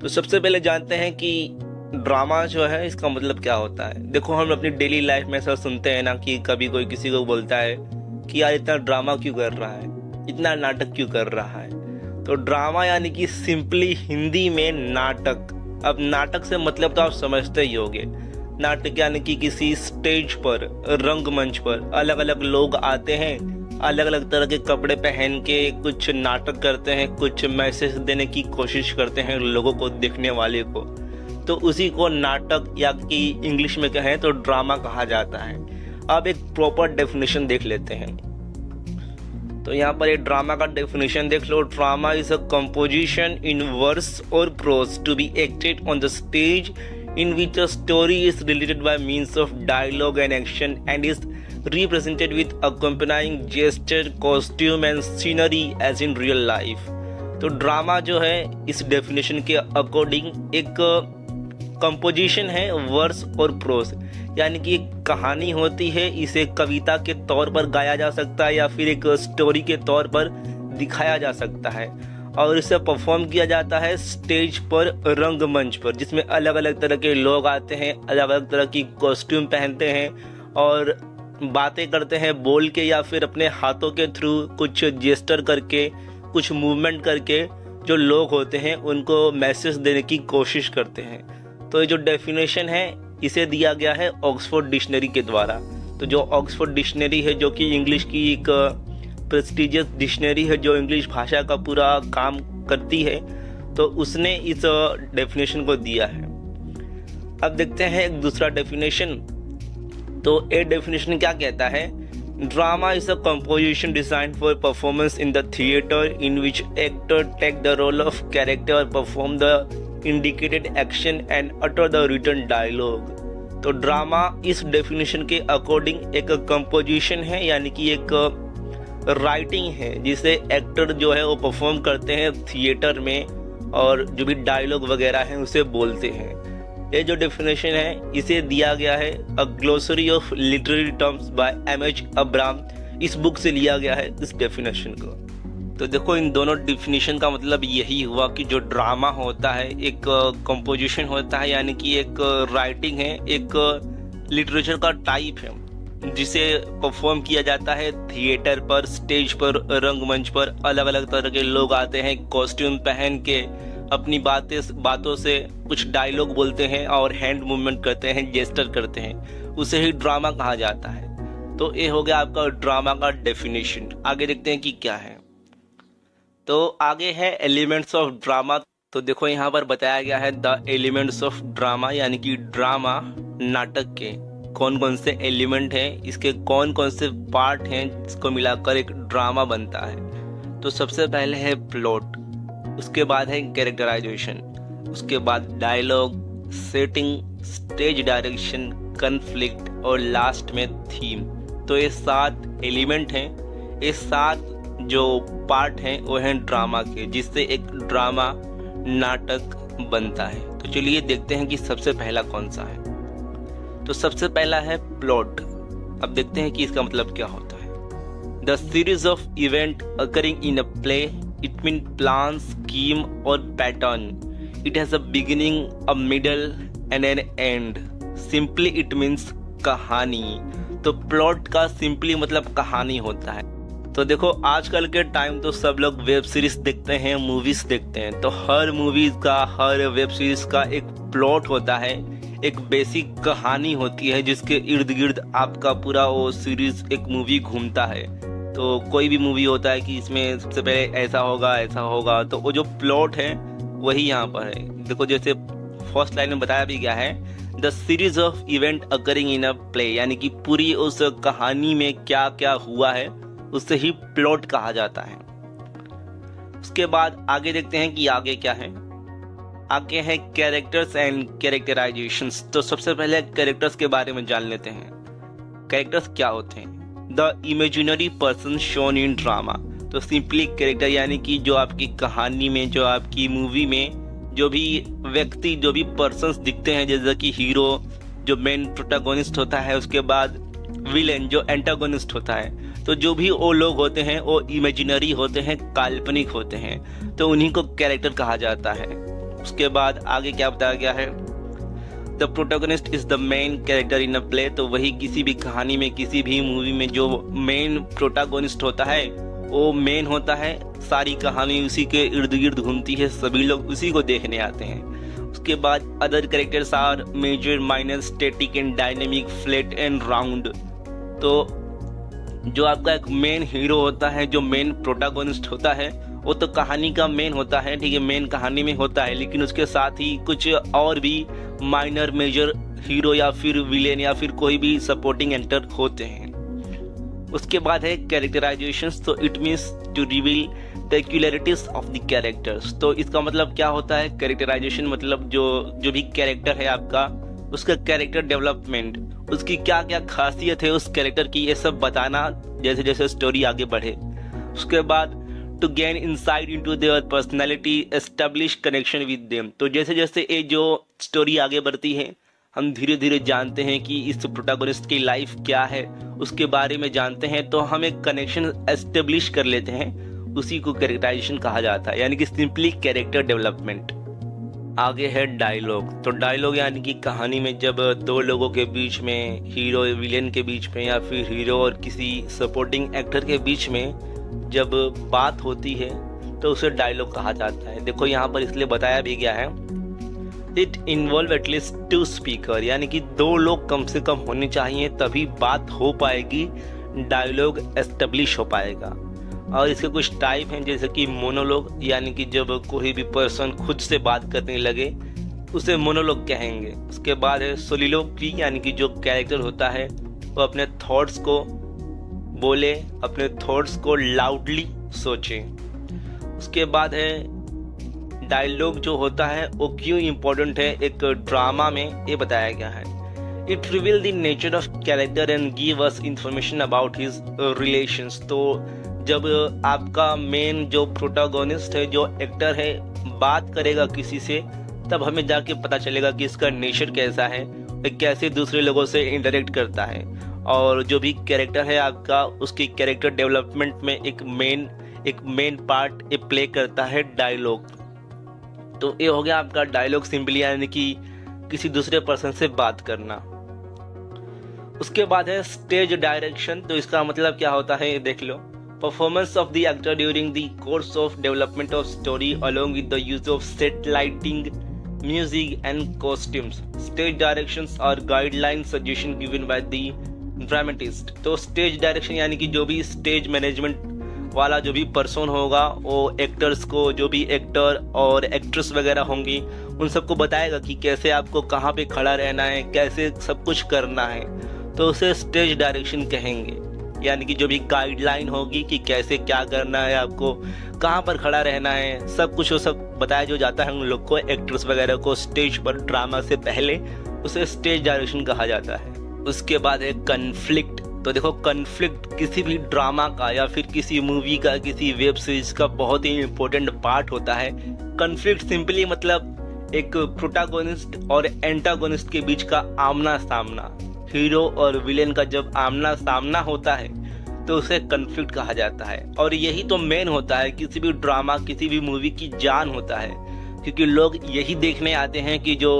तो सबसे पहले जानते हैं कि ड्रामा जो है इसका मतलब क्या होता है। देखो, हम अपनी डेली लाइफ में ऐसा सुनते हैं ना कि कभी कोई किसी को बोलता है कि यार इतना ड्रामा क्यों कर रहा है, इतना नाटक क्यों कर रहा है। तो ड्रामा यानी कि सिंपली हिंदी में नाटक। अब नाटक से मतलब तो आप समझते ही होंगे। नाटक यानी कि किसी स्टेज पर, रंगमंच पर अलग अलग लोग आते हैं, अलग अलग तरह के कपड़े पहन के कुछ नाटक करते हैं, कुछ मैसेज देने की कोशिश करते हैं लोगों को, देखने वाले को। तो उसी को नाटक या कि इंग्लिश में कहें तो ड्रामा कहा जाता है। अब एक प्रॉपर डेफिनेशन देख लेते हैं। तो यहाँ पर एक ड्रामा का डेफिनेशन देख लो। Drama is a composition in verse और prose to be acted on the stage in which a story is related by means of dialogue and action and is represented with accompanying gesture, costume and scenery as in real life। तो drama जो है इस definition के according एक composition है verse और pros, यानी कि एक कहानी होती है, इसे कविता के तौर पर गाया जा सकता है या फिर एक स्टोरी के तौर पर दिखाया जा सकता है, और इसे परफॉर्म किया जाता है स्टेज पर, रंगमंच पर, जिसमें अलग अलग तरह के लोग आते हैं, अलग अलग तरह की कॉस्ट्यूम पहनते हैं और बातें करते हैं बोल के या फिर अपने हाथों के थ्रू कुछ जेस्टर करके, कुछ मूवमेंट करके जो लोग होते हैं उनको मैसेज देने की कोशिश करते हैं। तो ये जो डेफिनेशन है इसे दिया गया है ऑक्सफोर्ड डिक्शनरी के द्वारा। तो जो ऑक्सफोर्ड डिक्शनरी है, जो कि इंग्लिश की एक प्रेस्टिजियस डिक्शनरी है जो इंग्लिश भाषा का पूरा काम करती है, तो उसने इस डेफिनेशन को दिया है। अब देखते हैं एक दूसरा डेफिनेशन। तो ए डेफिनेशन क्या कहता है? Drama is a composition design for performance in the theatre in which actor take the role of character और perform the indicated action and utter the written dialogue. तो ड्रामा इस definition के according एक composition है, यानी कि एक writing है जिसे एक्टर जो है वो परफॉर्म करते हैं थिएटर में, और जो भी डायलॉग वगैरह हैं उसे बोलते हैं। ये जो डेफिनेशन है इसे दिया गया है a glossary of literary terms by MH. Abram. इस बुक से लिया गया है इस डेफिनेशन को। तो देखो, इन दोनों डेफिनेशन का मतलब यही हुआ कि जो ड्रामा होता है एक कंपोजिशन होता है, यानी कि एक राइटिंग है, एक लिटरेचर का टाइप है जिसे परफॉर्म किया जाता है थिएटर पर, स्टेज पर, रंगमंच पर। अलग अलग तरह के लोग आते हैं कॉस्ट्यूम पहन के, अपनी बातों से कुछ डायलॉग बोलते हैं और हैंड मूवमेंट करते हैं, जेस्टर करते हैं, उसे ही ड्रामा कहा जाता है। तो ये हो गया आपका ड्रामा का डेफिनेशन। आगे देखते हैं कि क्या है। तो आगे है एलिमेंट्स ऑफ ड्रामा। तो देखो, यहाँ पर बताया गया है द एलिमेंट्स ऑफ ड्रामा, यानी कि ड्रामा नाटक के कौन कौन से एलिमेंट हैं, इसके कौन कौन से पार्ट हैं जिसको मिलाकर एक ड्रामा बनता है। तो सबसे पहले है प्लॉट, उसके बाद है कैरेक्टराइजेशन, उसके बाद dialogue, setting, stage direction, conflict और लास्ट में थीम। तो ये 7 एलिमेंट हैं, ये 7 जो पार्ट हैं वो हैं ड्रामा के, जिससे एक ड्रामा नाटक बनता है। तो चलिए देखते हैं कि सबसे पहला कौन सा है। तो सबसे पहला है प्लॉट। अब देखते हैं कि इसका मतलब क्या होता है। The series of event occurring in a play, it mean plan, scheme और pattern. It has a beginning, a middle and an end. Simply it means कहानी। तो प्लॉट का सिंपली मतलब कहानी होता है। तो देखो, आजकल के टाइम तो सब लोग वेब सीरीज देखते हैं, मूवीज देखते हैं। तो हर मूवीज का, हर वेब सीरीज का एक प्लॉट होता है, एक बेसिक कहानी होती है जिसके इर्द गिर्द आपका पूरा वो सीरीज, एक मूवी घूमता है। तो कोई भी मूवी होता है कि इसमें सबसे पहले ऐसा होगा, ऐसा होगा, तो वो जो प्लॉट है वही यहाँ पर है। देखो, जैसे फर्स्ट लाइन में बताया भी गया है, the series of event occurring in a play, यानी कि पूरी उस कहानी में क्या क्या हुआ है उससे ही प्लॉट कहा जाता है। उसके बाद आगे देखते हैं कि आगे क्या है। आगे है कैरेक्टर्स एंड कैरेक्टराइजेशंस। तो सबसे पहले कैरेक्टर्स के बारे में जान लेते हैं। कैरेक्टर्स क्या होते हैं? The imaginary person shown in drama. तो सिंपली कैरेक्टर यानी कि जो आपकी कहानी में, जो आपकी मूवी में जो भी व्यक्ति, जो भी पर्सन्स दिखते हैं, जैसे कि हीरो जो मेन प्रोटैगोनिस्ट होता है, उसके बाद विलेन जो एंटागोनिस्ट होता है। तो जो भी वो लोग होते हैं वो इमेजिनरी होते हैं, काल्पनिक होते हैं, तो उन्हीं को कैरेक्टर कहा जाता है। उसके बाद आगे क्या बताया गया है, the protagonist is the main character in a play. तो वही किसी भी कहानी में, किसी भी मूवी में जो मेन प्रोटोगनिस्ट होता है वो मेन होता है। सारी कहानी उसी के इर्द गिर्द घूमती है, सभी लोग उसी को देखने आते हैं। उसके बाद other characters are major, minor, static and dynamic, flat and round. तो जो आपका एक मेन हीरो होता है, जो मेन प्रोटोगनिस्ट होता है, वो तो कहानी का मेन होता है, ठीक है, मेन कहानी में होता है, लेकिन उसके साथ ही कुछ और भी माइनर, मेजर हीरो या फिर विलेन या फिर कोई भी सपोर्टिंग एक्टर होते हैं। उसके बाद है कैरेक्टराइजेशंस। तो it means to reveal peculiarities of the characters. तो इसका मतलब क्या होता है, कैरेक्टराइजेशन मतलब जो भी कैरेक्टर है आपका, उसका कैरेक्टर डेवलपमेंट, उसकी क्या क्या खासियत है उस कैरेक्टर की, ये सब बताना जैसे जैसे स्टोरी आगे बढ़े। उसके बाद to gain insight into their personality, establish connection with them. तो जैसे जैसे ये जो स्टोरी आगे बढ़ती है, हम धीरे धीरे जानते हैं कि इस प्रोटोगनिस्ट की लाइफ क्या है, उसके बारे में जानते हैं, तो हम एक कनेक्शन एस्टेब्लिश कर लेते हैं, उसी को कैरेक्टराइजेशन कहा जाता है, यानी कि सिंपली कैरेक्टर डेवलपमेंट। आगे है डायलॉग। तो डायलॉग यानी कि कहानी में जब दो लोगों के बीच में, हीरो विलेन के बीच में या फिर हीरो और किसी सपोर्टिंग एक्टर के बीच में जब बात होती है तो उसे डायलॉग कहा जाता है। देखो यहाँ पर इसलिए बताया भी गया है, इट इन्वॉल्व एटलीस्ट 2 स्पीकर, यानी कि 2 लोग कम से कम होने चाहिए, तभी बात हो पाएगी, डायलॉग एस्टेब्लिश हो पाएगा। और इसके कुछ टाइप हैं, जैसे कि मोनोलॉग, यानी कि जब कोई भी पर्सन खुद से बात करने लगे उसे मोनोलॉग कहेंगे। उसके बाद है सोलिलोक्वी, यानी कि जो कैरेक्टर होता है वो अपने थॉट्स को बोले, अपने थॉट्स को लाउडली सोचे। उसके बाद है डायलॉग जो होता है वो क्यों इम्पोर्टेंट है एक ड्रामा में, ये बताया गया है। It reveal the nature of character and give us information about his relations. तो जब आपका मेन जो प्रोटोगोनिस्ट है, जो एक्टर है, बात करेगा किसी से, तब हमें जाके पता चलेगा कि इसका नेचर कैसा है, कैसे दूसरे लोगों से इंटरेक्ट करता है। और जो भी कैरेक्टर है आपका, उसकी कैरेक्टर डेवलपमेंट में एक मेन पार्ट ये प्ले करता है डायलॉग। तो ये हो गया आपका डायलॉग, सिंपली यानी कि किसी दूसरे पर्सन से बात करना। उसके बाद है स्टेज डायरेक्शन। तो इसका मतलब क्या होता है ये देख लो, performance of the actor during the course of development of story along with the use of set lighting, music and costumes. Stage directions और guideline suggestion given by the dramatist. तो स्टेज डायरेक्शन यानी कि जो भी stage management वाला जो भी person होगा, वो एक्टर्स को, जो भी एक्टर और एक्ट्रेस वगैरह होंगी, उन सबको बताएगा कि कैसे आपको कहाँ पे खड़ा रहना है, कैसे सब कुछ करना है। तो उसे स्टेज डायरेक्शन कहेंगे, यानी कि जो भी गाइडलाइन होगी कि कैसे क्या करना है, आपको कहाँ पर खड़ा रहना है, सब कुछ वो सब बताया जो जाता है उन लोग को, एक्ट्रेस वगैरह को स्टेज पर ड्रामा से पहले, उसे स्टेज डायरेक्शन कहा जाता है। उसके बाद है कन्फ्लिक्ट। तो देखो कन्फ्लिक्ट किसी भी ड्रामा का या फिर किसी मूवी का, किसी वेब सीरीज का बहुत ही इम्पोर्टेंट पार्ट होता है। कन्फ्लिक्ट सिंपली मतलब एक प्रोटोगोनिस्ट और एंटागोनिस्ट के बीच का आमना सामना, हीरो और विलेन का जब आमना सामना होता है तो उसे कन्फ्लिक्ट कहा जाता है। और यही तो मेन होता है किसी भी ड्रामा, किसी भी मूवी की जान होता है, क्योंकि लोग यही देखने आते हैं कि जो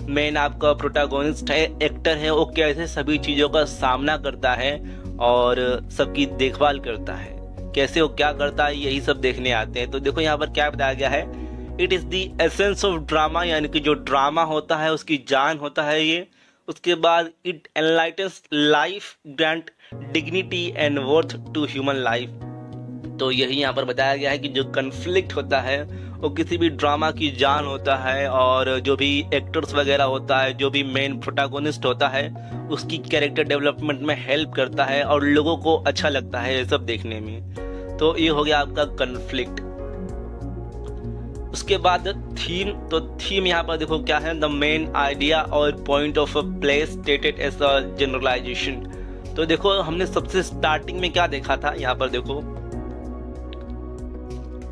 मेन आपका प्रोटोगोनिस्ट है, एक्टर है, वो कैसे सभी चीज़ों का सामना करता है और सबकी देखभाल करता है, कैसे वो क्या करता है, यही सब देखने आते हैं। तो देखो यहाँ पर क्या बताया गया है, it is the essence of drama, यानी कि जो ड्रामा होता है उसकी जान होता है ये। उसके बाद it enlightens life, grant dignity and worth to human life. तो यही यहाँ पर बताया गया है कि जो कन्फ्लिक्ट होता है वो किसी भी ड्रामा की जान होता है, और जो भी एक्टर्स वगैरह होता है, जो भी मेन प्रोटोगोनिस्ट होता है, उसकी कैरेक्टर डेवलपमेंट में हेल्प करता है और लोगों को अच्छा लगता है ये सब देखने में। तो ये हो गया आपका कन्फ्लिक्ट। उसके बाद थीम। तो थीम यहाँ पर देखो क्या है, द मेन आइडिया और point of a play stated as a generalisation. तो देखो हमने सबसे स्टार्टिंग में क्या देखा था, यहाँ पर देखो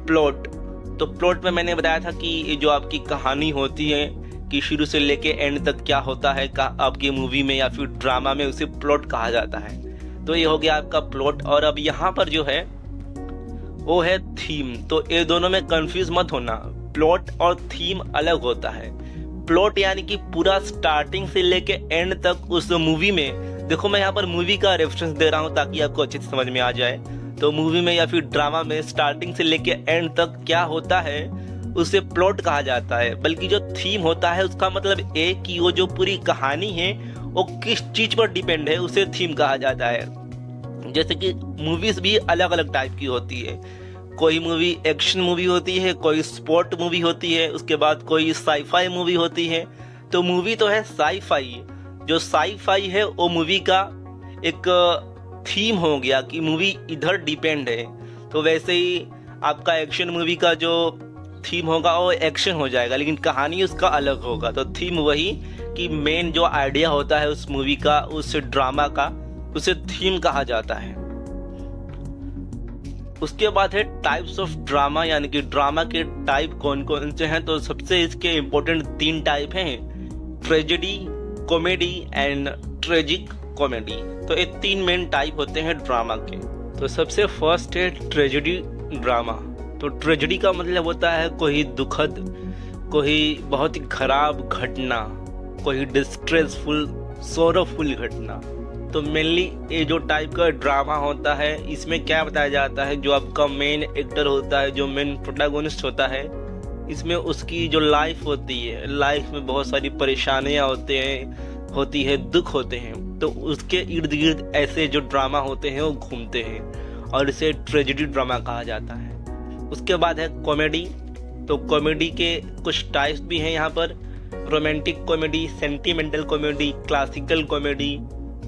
प्लॉट। तो प्लॉट में मैंने बताया था कि जो आपकी कहानी होती है कि शुरू से लेके एंड तक क्या होता है आपकी मूवी में या फिर ड्रामा में, उसे प्लॉट कहा जाता है। तो ये हो गया आपका प्लॉट। और अब यहाँ पर जो है वो है थीम। तो ये दोनों में कंफ्यूज मत होना, प्लॉट और थीम अलग होता है। प्लॉट यानी कि पूरा स्टार्टिंग से लेके एंड तक उस मूवी में, देखो मैं यहाँ पर मूवी का रेफरेंस दे रहा हूँ ताकि आपको अच्छे से समझ में आ जाए। तो मूवी में या फिर ड्रामा में स्टार्टिंग से लेके एंड तक क्या होता है उसे प्लॉट कहा जाता है। बल्कि जो थीम होता है उसका मतलब ये कि वो जो पूरी कहानी है वो किस चीज पर डिपेंड है उसे थीम कहा जाता है। जैसे कि मूवीज भी अलग अलग टाइप की होती है। कोई मूवी एक्शन मूवी होती है, कोई स्पोर्ट मूवी होती है, उसके बाद कोई साईफाई मूवी होती है। तो मूवी तो है साईफाई, जो साईफाई है वो मूवी का एक थीम हो गया कि मूवी इधर डिपेंड है। तो वैसे ही आपका एक्शन मूवी का जो थीम होगा वो एक्शन हो जाएगा, लेकिन कहानी उसका अलग होगा। तो थीम वही कि मेन जो आइडिया होता है उस मूवी का, उस ड्रामा का, उसे थीम कहा जाता है। उसके बाद है टाइप्स ऑफ ड्रामा, यानी कि ड्रामा के टाइप कौन कौन से हैं। तो सबसे इसके इम्पोर्टेंट 3 टाइप हैं, tragedy, comedy and tragic comedy. तो ये 3 मेन टाइप होते हैं ड्रामा के। तो सबसे फर्स्ट है ट्रेजेडी ड्रामा। तो ट्रेजेडी का मतलब होता है कोई दुखद, कोई बहुत ही खराब घटना, कोई डिस्ट्रेसफुल, सोरोफुल घटना। तो मेनली ये जो टाइप का ड्रामा होता है इसमें क्या बताया जाता है, जो आपका मेन एक्टर होता है, जो मेन प्रोटैगोनिस्ट होता है, इसमें उसकी जो लाइफ होती है, लाइफ में बहुत सारी परेशानियां होती है, दुख होते हैं। तो उसके इर्द गिर्द ऐसे जो ड्रामा होते हैं वो घूमते हैं और इसे ट्रेजेडी ड्रामा कहा जाता है। उसके बाद है कॉमेडी। तो कॉमेडी के कुछ टाइप्स भी हैं यहाँ पर, romantic comedy, sentimental comedy, classical comedy,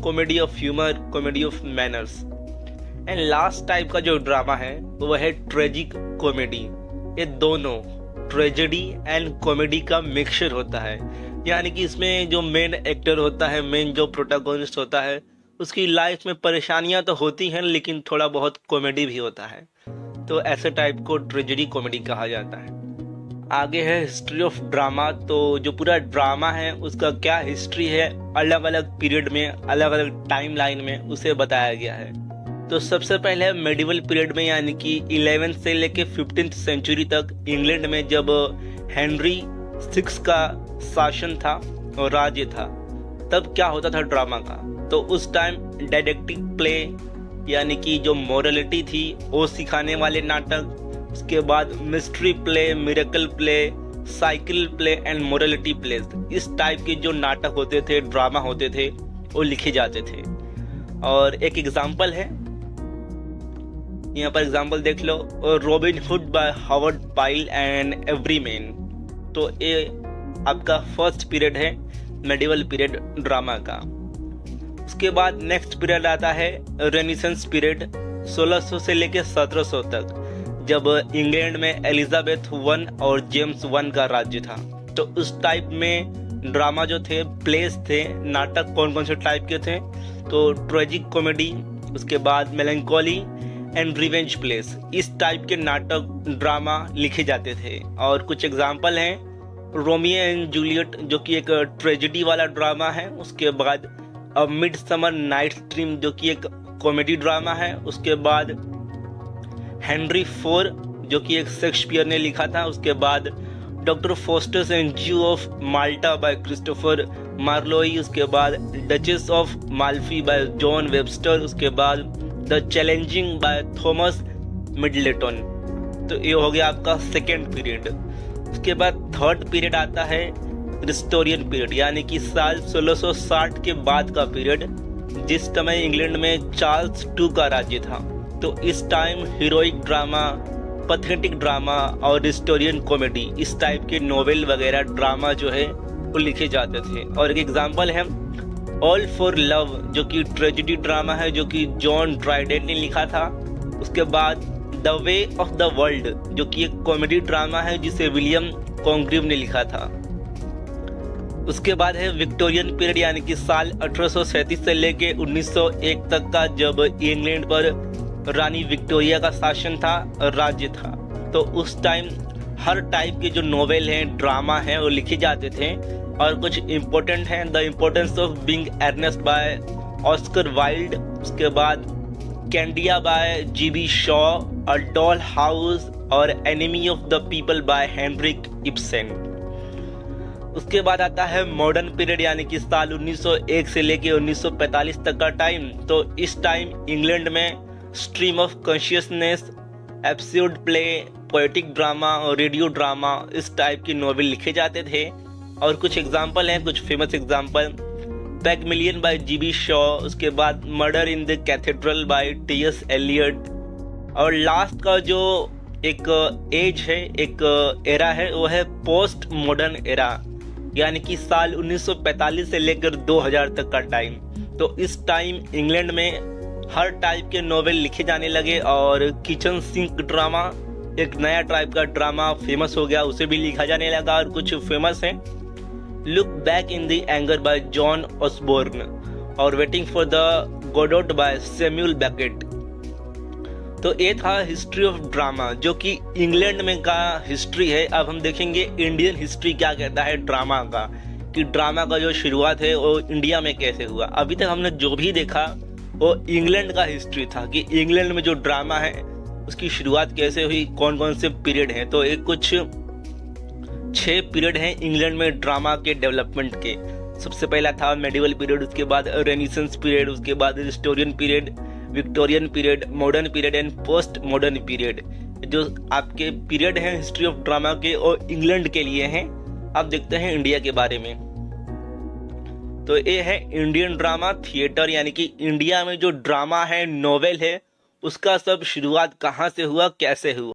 comedy of humour, comedy of manners. And last type का जो ड्रामा है वो है ट्रेजिक कॉमेडी। ये दोनों ट्रेजेडी एंड कॉमेडी का मिक्सचर होता है, यानी कि इसमें जो मेन एक्टर होता है, मेन जो प्रोटैगोनिस्ट होता है, उसकी लाइफ में परेशानियां तो होती हैं लेकिन थोड़ा बहुत कॉमेडी भी होता है। तो ऐसे टाइप को ट्रेजेडी कॉमेडी कहा जाता है। आगे है हिस्ट्री ऑफ ड्रामा। तो जो पूरा ड्रामा है उसका क्या हिस्ट्री है, अलग अलग पीरियड में, अलग अलग टाइम लाइन में उसे बताया गया है। तो सबसे पहले मेडिवल पीरियड में, यानी कि 11th से लेके 15th सेंचुरी तक इंग्लैंड में जब हेनरी 6 का शासन था और राज्य था, तब क्या होता था ड्रामा का। तो उस टाइम डिडक्टिव प्ले, यानी कि जो मोरलिटी थी वो सिखाने वाले नाटक, उसके बाद mystery play, miracle play, cycle play and morality place, इस टाइप के जो नाटक होते थे, ड्रामा होते थे, वो लिखे जाते थे। और एक एग्जाम्पल है, यहाँ पर एग्जाम्पल देख लो, Robin Hood by Howard Pyle and Everyman. तो ये आपका फर्स्ट पीरियड है मेडिवल पीरियड ड्रामा का। उसके बाद नेक्स्ट पीरियड आता है रेनेसांस पीरियड, 1600 से लेके 1700 तक, जब इंग्लैंड में एलिजाबेथ 1 और जेम्स 1 का राज्य था। तो उस टाइप में ड्रामा जो थे, प्लेस थे, नाटक कौन कौन से टाइप के थे, तो ट्रेजिक कॉमेडी, उसके बाद मेलंकोली एंड रिवेंज प्लेस, इस टाइप के नाटक ड्रामा लिखे जाते थे। और कुछ एग्जाम्पल हैं, रोमियो एंड जूलियट जो कि एक ट्रेजेडी वाला ड्रामा है, उसके बाद अ मिडसमर नाइट्स ड्रीम जो कि एक कॉमेडी ड्रामा है, उसके बाद हेनरी 4 जो कि एक शेक्सपियर ने लिखा था, उसके बाद डॉक्टर फोस्टर्स एंड ज्यू ऑफ माल्टा बाय क्रिस्टोफर मार्लोई, उसके बाद duchess of Malfi bye John Webster, उसके बाद द चैलेंजिंग बाय थॉमस मिडलेटन। तो ये हो गया आपका सेकेंड पीरियड। उसके बाद थर्ड पीरियड आता है रिस्टोरियन पीरियड, यानी कि साल 1660 के बाद का पीरियड, जिस समय इंग्लैंड में चार्ल्स 2 का राज्य था। तो इस time heroic drama, pathetic drama और रिस्टोरियन कॉमेडी, इस टाइप के नोवेल वगैरह ड्रामा जो है वो लिखे जाते थे। और एक एग्जांपल है ऑल फॉर लव जो कि ट्रेजेडी ड्रामा है, जो कि जॉन ड्राइडेन ने लिखा था। उसके बाद the way of the world जो कि एक कॉमेडी ड्रामा है, जिसे विलियम कॉन्ग्रीव ने लिखा था। उसके बाद है विक्टोरियन पीरियड, यानी कि साल 1837 से लेके 1901 तक का, जब इंग्लैंड पर रानी विक्टोरिया का शासन था, राज्य था। तो उस टाइम हर टाइप के जो नोवेल हैं, ड्रामा हैं, वो लिखे जाते थे। और कुछ इम्पोर्टेंट हैं, the importance of being earnest by Oscar Wilde, उसके बाद Candida by GB Shaw, a doll house और enemy of the people by Henrik Ibsen. उसके बाद आता है मॉडर्न पीरियड, यानी कि साल 1901 से लेके 1945 तक का टाइम। तो इस टाइम इंग्लैंड में stream of consciousness, absurd play, poetic drama और रेडियो ड्रामा, इस टाइप की नॉवेल लिखे जाते थे। और कुछ एग्जाम्पल हैं, कुछ famous example, Pygmalion by GB Shaw, उसके बाद murder in the cathedral by TS. Eliot. और लास्ट का जो एक एज है, एक एरा है, वो है पोस्ट मॉडर्न एरा, यानी कि साल 1945 से लेकर 2000 तक का टाइम। तो इस टाइम इंग्लैंड में हर टाइप के नॉवेल लिखे जाने लगे और किचन सिंक ड्रामा, एक नया टाइप का ड्रामा फेमस हो गया, उसे भी लिखा जाने लगा। और कुछ फेमस हैं, look back in the anger by John Osborne और waiting for the Godot by Samuel Beckett. तो ये था हिस्ट्री ऑफ ड्रामा, जो कि इंग्लैंड में का हिस्ट्री है। अब हम देखेंगे इंडियन हिस्ट्री क्या कहता है ड्रामा का, कि ड्रामा का जो शुरुआत है वो इंडिया में कैसे हुआ। अभी तक हमने जो भी देखा वो इंग्लैंड का हिस्ट्री था, कि इंग्लैंड में जो ड्रामा है उसकी शुरुआत कैसे हुई, कौन कौन से पीरियड हैं। तो एक कुछ 6 पीरियड हैं इंग्लैंड में ड्रामा के डेवलपमेंट के। सबसे पहला था मेडिवल पीरियड, उसके बाद रेनेसेंस पीरियड, उसके बाद historian period, Victorian period, modern period and post modern period. जो आपके पीरियड हैं हिस्ट्री ऑफ ड्रामा के और इंग्लैंड के लिए हैं। अब देखते हैं इंडिया के बारे में। तो ये है इंडियन ड्रामा थिएटर, यानी कि इंडिया में जो ड्रामा है, नोवेल है, उसका सब शुरुआत कहाँ से हुआ, कैसे हुआ।